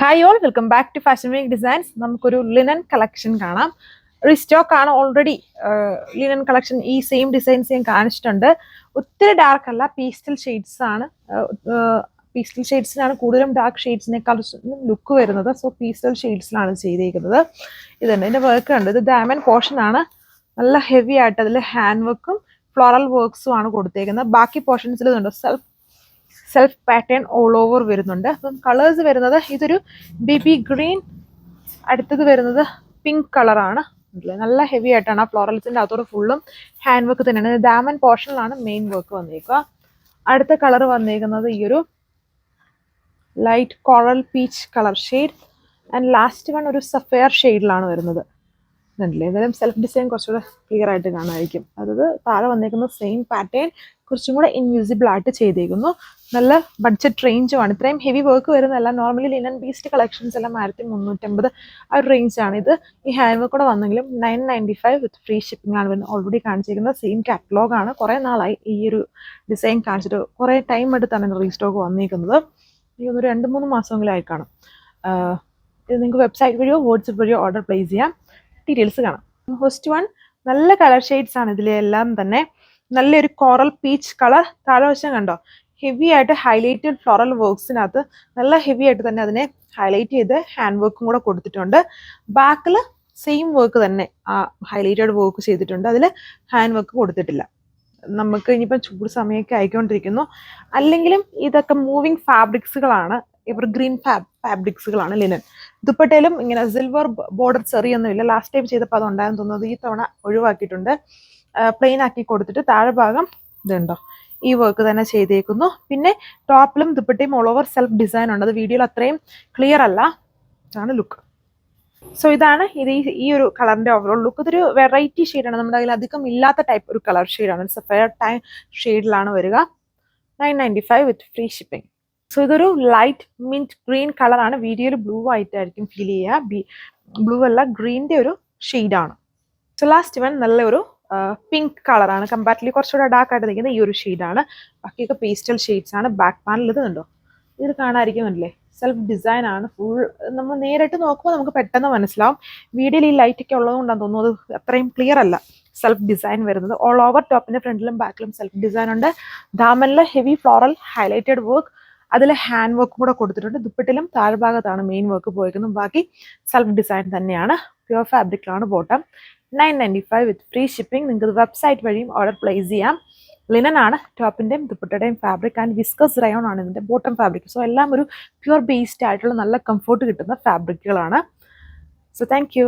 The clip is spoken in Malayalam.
Hi all, welcome back to fashion week designs. നമുക്കൊരു ലിനൻ കളക്ഷൻ കാണാം. റീസ്റ്റോക്ക് ആണ് ഓൾറെഡി. ലിനൻ കളക്ഷൻ ഈ സെയിം ഡിസൈൻസ് ഞാൻ കാണിച്ചിട്ടുണ്ട്. ഒത്തിരി ഡാർക്ക് അല്ല, പീസ്റ്റൽ ഷെയ്ഡ്സ് ആണ്. പീസ്റ്റൽ ഷെയ്ഡ്സിനാണ് കൂടുതലും ഡാർക്ക് ഷെയ്ഡ്സിനേക്കാൾ ലുക്ക് വരുന്നത്. സോ പീസ്റ്റൽ ഷെയ്ഡ്സിലാണ് ചെയ്തേക്കുന്നത്. ഇതുണ്ട്, ഇതിന്റെ വർക്ക് ഉണ്ട്. ഇത് ഡയമണ്ട് പോർഷൻ ആണ്. നല്ല ഹെവി ആയിട്ട് അതിൽ ഹാൻഡ് വർക്കും ഫ്ലോറൽ വർക്ക്സും ആണ് കൊടുത്തേക്കുന്നത്. ബാക്കി പോർഷൻസിൽ ഇതുണ്ട് സെൽഫ് പാറ്റേൺ ഓൾ ഓവർ വരുന്നുണ്ട്. അപ്പം കളേഴ്സ് വരുന്നത് ഇതൊരു ബേബി ഗ്രീൻ, അടുത്തത് വരുന്നത് പിങ്ക് കളറാണ്. നല്ല ഹെവി ആയിട്ടാണ് ആ ഫ്ലോറൽസിന്റെ അകത്തോടെ ഫുള്ളും ഹാൻഡ് വർക്ക് തന്നെയാണ്. ഡയമണ്ട് പോർഷനിലാണ് മെയിൻ വർക്ക് വന്നേക്കുക. അടുത്ത കളർ വന്നേക്കുന്നത് ഈ ഒരു light coral peach colour shade. And last one ഒരു സഫയർ ഷെയ്ഡിലാണ് വരുന്നത്. ഇതല്ലേ, എന്തായാലും സെൽഫ് ഡിസൈൻ കുറച്ചുകൂടെ ക്ലിയർ ആയിട്ട് കാണാമായിരിക്കും. അതായത് താഴെ വന്നേക്കുന്ന സെയിം പാറ്റേൺ കുറച്ചും കൂടെ ഇൻവിസിബിൾ ആയിട്ട് ചെയ്തേക്കുന്നു. നല്ല ബഡ്ജറ്റ് റേഞ്ചുമാണ്. ഇത്രയും ഹെവി വർക്ക് വരുന്നതല്ല. നോർമലി ലിനൻ ബേസ്ഡ് കളക്ഷൻസ് എല്ലാം 1350 ആ ഒരു റേഞ്ചാണ്. ഇത് ഈ ഹാൻഡ് വർക്ക് കൂടെ വന്നെങ്കിലും 995 വിത്ത് ഫ്രീ ഷിപ്പിംഗ് ആണ് വരുന്നത്. ഓൾറെഡി കാണിച്ചിരിക്കുന്നത് സെയിം കാറ്റലോഗ് ആണ്. കുറേ നാളായി ഈ ഒരു ഡിസൈൻ കാണിച്ചിട്ട്. കുറേ ടൈം എടുത്താണ് റീസ്റ്റോക്ക് വന്നിരിക്കുന്നത്. എനിക്ക് ഒരു 2-3 മാസമെങ്കിലും കാണും. ഇത് നിങ്ങൾക്ക് വെബ്സൈറ്റ് വഴിയോ വാട്സപ്പ് വഴിയോ ഓർഡർ പ്ലേസ് ചെയ്യാം. ഡീറ്റെയിൽസ് കാണാം. ഫസ്റ്റ് വൺ നല്ല കളർ ഷെയ്ഡ്സ് ആണ് ഇതിലെല്ലാം തന്നെ. നല്ലൊരു കോറൽ പീച്ച് കളർ. താഴെവശം കണ്ടോ, ഹെവി ആയിട്ട് ഹൈലൈറ്റഡ് ഫ്ലോറൽ വർക്ക്സിനകത്ത് നല്ല ഹെവി ആയിട്ട് തന്നെ അതിനെ ഹൈലൈറ്റ് ചെയ്ത് ഹാൻഡ് വർക്കും കൂടെ കൊടുത്തിട്ടുണ്ട്. ബാക്കിൽ സെയിം വർക്ക് തന്നെ ആ ഹൈലൈറ്റഡ് വർക്ക് ചെയ്തിട്ടുണ്ട്. അതിൽ ഹാൻഡ് വർക്ക് കൊടുത്തിട്ടില്ല. നമുക്ക് ഇനിയിപ്പം ചൂട് സമയമൊക്കെ ആയിക്കൊണ്ടിരിക്കുന്നു. അല്ലെങ്കിലും ഇതൊക്കെ മൂവിങ് ഫാബ്രിക്സുകളാണ്, എവർഗ്രീൻ ഫാബ്രിക്സുകളാണ് ലിനൻ. ദുപ്പട്ടയിലും ഇങ്ങനെ സിൽവർ ബോർഡർ ചെറിയൊന്നുമില്ല. ലാസ്റ്റ് ടൈം ചെയ്തപ്പോൾ അത് ഉണ്ടായെന്ന് തോന്നുന്നത്. ഈ തവണ ഒഴിവാക്കിയിട്ടുണ്ട്. പ്ലെയിൻ ആക്കി കൊടുത്തിട്ട് താഴെ ഭാഗം ഇതുണ്ടോ ഈ വർക്ക് തന്നെ ചെയ്തേക്കുന്നു. പിന്നെ ടോപ്പിലും ദുപ്പട്ടയും ഓൾ ഓവർ സെൽഫ് ഡിസൈൻ ഉണ്ട്. അത് വീഡിയോയിൽ അത്രയും ക്ലിയർ അല്ല. ഇതാണ് ലുക്ക്. സോ ഇതാണ് ഈ ഒരു കളറിന്റെ ഓവറോൾ ലുക്ക്. ഇതൊരു വെറൈറ്റി ഷെയ്ഡാണ്. നമ്മുടെ കയ്യിൽ അധികം ഇല്ലാത്ത ടൈപ്പ് ഒരു കളർ ഷെയ്ഡാണ്. സഫയർ ടൈം ഷെയ്ഡിലാണ് വരിക. 995 വിത്ത് ഫ്രീ ഷിപ്പിംഗ്. സോ ഇതൊരു ലൈറ്റ് മിന്റ് ഗ്രീൻ കളറാണ്. വീഡിയോയിൽ ബ്ലൂ ആയിട്ടായിരിക്കും ഫീൽ ചെയ്യുക. ബ്ലൂ അല്ല, ഗ്രീനിന്റെ ഒരു ഷെയ്ഡാണ്. സോ ലാസ്റ്റ് വൺ നല്ല ഒരു പിങ്ക് കളറാണ്. കമ്പാരിറ്റീവ്ലി കുറച്ചുകൂടെ ഡാർക്ക് ആയിട്ട് നിൽക്കുന്ന ഈ ഒരു ഷെയ്ഡാണ്. ബാക്കിയൊക്കെ പേസ്റ്റൽ ഷെയ്ഡ്സ് ആണ്. ബാക്ക് പാനൽ ഇത് കണ്ടോ, ഇത് കാണാതിരിക്കുന്നില്ലേ, സെൽഫ് ഡിസൈൻ ആണ് ഫുൾ. നമ്മൾ നേരിട്ട് നോക്കുമ്പോൾ നമുക്ക് പെട്ടെന്ന് മനസ്സിലാവും. വീഡിയോയിൽ ഈ ലൈറ്റ് ഒക്കെ ഉള്ളതുകൊണ്ടാണ് തോന്നുന്നത് അത്രയും ക്ലിയർ അല്ല സെൽഫ് ഡിസൈൻ വരുന്നത്. ഓൾ ഓവർ ടോപ്പിന്റെ ഫ്രണ്ടിലും ബാക്കിലും സെൽഫ് ഡിസൈൻ ഉണ്ട്. ദാമനിലെ ഹെവി ഫ്ലോറൽ ഹൈലൈറ്റഡ് വർക്ക്, അതിൽ ഹാൻഡ് വർക്കും കൂടെ കൊടുത്തിട്ടുണ്ട്. ദുപ്പട്ടിലും താഴ്ഭാഗത്താണ് മെയിൻ വർക്ക് പോയിരിക്കുന്നത്. ബാക്കി സെൽഫ് ഡിസൈൻ തന്നെയാണ്. പ്യുവർ ഫാബ്രിക്കിലാണ് ബോട്ടം. 995 with free shipping. നിങ്ങൾക്ക് വെബ്സൈറ്റ് വഴിയും ഓർഡർ പ്ലേസ് ചെയ്യാം. ലിനൻ ആണ് ടോപ്പിന്റെയും ദുപ്പട്ടയുടെയും ഫാബ്രിക്. ആൻഡ് വിസ്കസ് റയോൺ ആണ് ഇതിന്റെ ബോട്ടം ഫാബ്രിക്. സോ എല്ലാം ഒരു പ്യുവർ ബേസ്ഡ് ആയിട്ടുള്ള നല്ല കംഫോർട്ട് കിട്ടുന്ന ഫാബ്രിക്കുകളാണ്. So thank you.